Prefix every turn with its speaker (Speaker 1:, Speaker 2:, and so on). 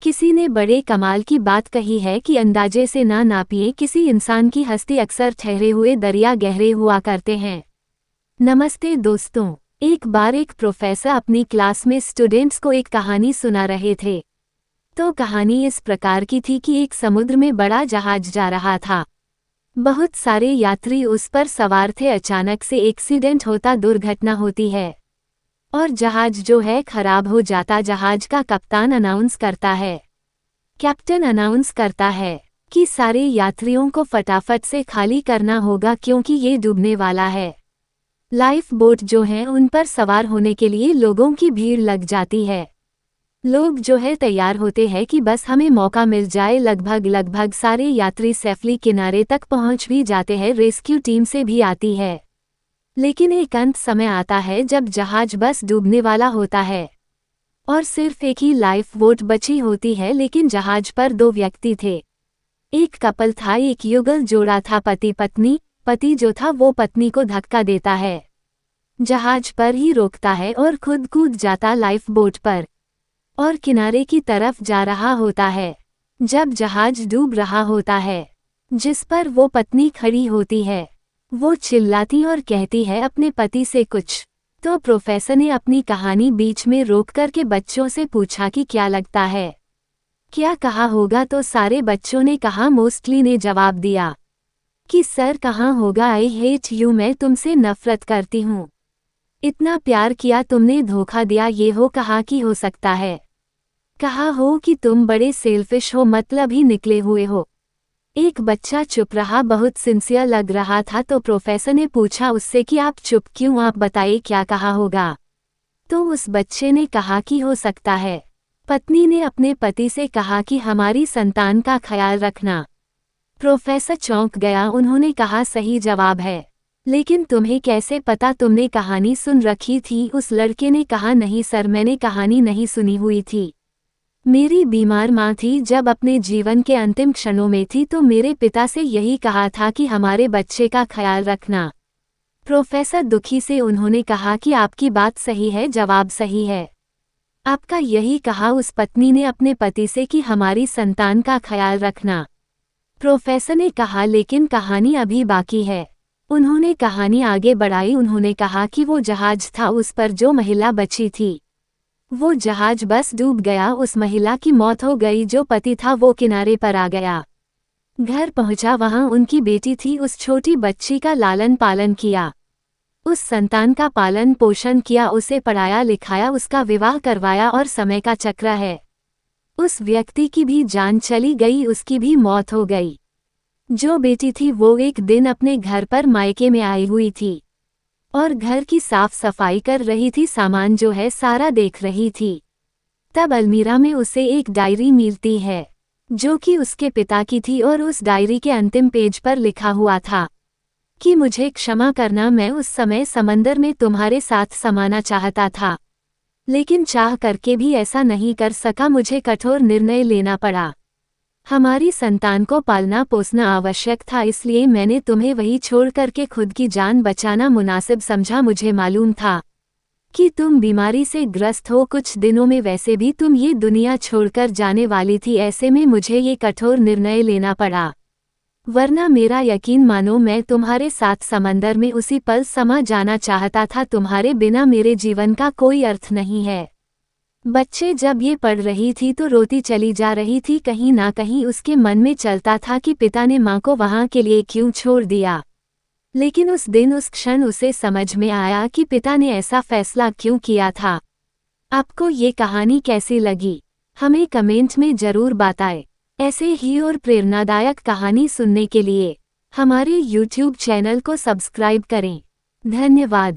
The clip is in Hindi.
Speaker 1: किसी ने बड़े कमाल की बात कही है कि अंदाजे से ना नापिए किसी इंसान की हस्ती, अक्सर ठहरे हुए दरिया गहरे हुआ करते हैं। नमस्ते दोस्तों, एक बार एक प्रोफेसर अपनी क्लास में स्टूडेंट्स को एक कहानी सुना रहे थे। तो कहानी इस प्रकार की थी कि एक समुद्र में बड़ा जहाज जा रहा था। बहुत सारे यात्री उस पर सवार थे। अचानक से एक्सीडेंट होता, दुर्घटना होती है और जहाज जो है खराब हो जाता। जहाज का कप्तान अनाउंस करता है कैप्टन अनाउंस करता है कि सारे यात्रियों को फटाफट से खाली करना होगा क्योंकि ये डूबने वाला है। लाइफ बोट जो है उन पर सवार होने के लिए लोगों की भीड़ लग जाती है। लोग जो है तैयार होते हैं कि बस हमें मौका मिल जाए। लगभग सारे यात्री सेफली किनारे तक पहुंच भी जाते हैं। रेस्क्यू टीम से भी आती है। लेकिन एक अंत समय आता है जब जहाज बस डूबने वाला होता है और सिर्फ एक ही लाइफ बोट बची होती है। लेकिन जहाज पर 2 व्यक्ति थे। एक कपल था, एक युगल जोड़ा था, पति पत्नी। पति जो था वो पत्नी को धक्का देता है, जहाज पर ही रोकता है और खुद कूद जाता लाइफ बोट पर और किनारे की तरफ जा रहा होता है। जब जहाज डूब रहा होता है, जिस पर वो पत्नी खड़ी होती है, वो चिल्लाती और कहती है अपने पति से कुछ। तो प्रोफेसर ने अपनी कहानी बीच में रोक करके बच्चों से पूछा कि क्या लगता है, क्या कहा होगा। तो सारे बच्चों ने कहा, मोस्टली ने जवाब दिया कि सर कहाँ होगा, आई हेट यू, मैं तुमसे नफरत करती हूँ, इतना प्यार किया तुमने धोखा दिया। ये हो कहा कि हो सकता है कहा हो कि तुम बड़े सेल्फिश हो, मतलब ही निकले हुए हो। एक बच्चा चुप रहा, बहुत सिंसियर लग रहा था। तो प्रोफेसर ने पूछा उससे कि आप चुप क्यों, आप बताइए क्या कहा होगा। तो उस बच्चे ने कहा कि हो सकता है पत्नी ने अपने पति से कहा कि हमारी संतान का ख्याल रखना। प्रोफेसर चौंक गया। उन्होंने कहा सही जवाब है, लेकिन तुम्हें कैसे पता, तुमने कहानी सुन रखी थी। उस लड़के ने कहा नहीं सर, मैंने कहानी नहीं सुनी हुई थी। मेरी बीमार माँ थी, जब अपने जीवन के अंतिम क्षणों में थी तो मेरे पिता से यही कहा था कि हमारे बच्चे का ख्याल रखना। प्रोफेसर दुखी से उन्होंने कहा कि आपकी बात सही है, जवाब सही है, आपका यही कहा उस पत्नी ने अपने पति से कि हमारी संतान का ख्याल रखना। प्रोफेसर ने कहा लेकिन कहानी अभी बाकी है। उन्होंने कहानी आगे बढ़ाई। उन्होंने कहा कि वो जहाज था, उस पर जो महिला बची थी, वो जहाज बस डूब गया। उस महिला की मौत हो गई। जो पति था वो किनारे पर आ गया, घर पहुंचा, वहां उनकी बेटी थी। उस छोटी बच्ची का लालन पालन किया, उस संतान का पालन पोषण किया, उसे पढ़ाया लिखाया, उसका विवाह करवाया और समय का चक्र है। उस व्यक्ति की भी जान चली गई, उसकी भी मौत हो गई। जो बेटी थी वो एक दिन अपने घर पर मायके में आई हुई थी और घर की साफ सफाई कर रही थी, सामान जो है सारा देख रही थी। तब अलमीरा में उसे एक डायरी मिलती है जो कि उसके पिता की थी और उस डायरी के अंतिम पेज पर लिखा हुआ था कि मुझे क्षमा करना, मैं उस समय समंदर में तुम्हारे साथ समाना चाहता था, लेकिन चाह करके भी ऐसा नहीं कर सका, मुझे कठोर निर्णय लेना पड़ा। हमारी संतान को पालना पोसना आवश्यक था, इसलिए मैंने तुम्हें वही छोड़ करके खुद की जान बचाना मुनासिब समझा। मुझे मालूम था कि तुम बीमारी से ग्रस्त हो, कुछ दिनों में वैसे भी तुम ये दुनिया छोड़कर जाने वाली थी, ऐसे में मुझे ये कठोर निर्णय लेना पड़ा, वरना मेरा यकीन मानो मैं तुम्हारे साथ समंदर में उसी पल समा जाना चाहता था। तुम्हारे बिना मेरे जीवन का कोई अर्थ नहीं है। बच्चे जब ये पढ़ रही थी तो रोती चली जा रही थी। कहीं ना कहीं उसके मन में चलता था कि पिता ने माँ को वहाँ के लिए क्यों छोड़ दिया, लेकिन उस दिन उस क्षण उसे समझ में आया कि पिता ने ऐसा फैसला क्यों किया था। आपको ये कहानी कैसी लगी, हमें कमेंट में ज़रूर बताएं। ऐसे ही और प्रेरणादायक कहानी सुनने के लिए हमारे YouTube चैनल को सब्सक्राइब करें। धन्यवाद।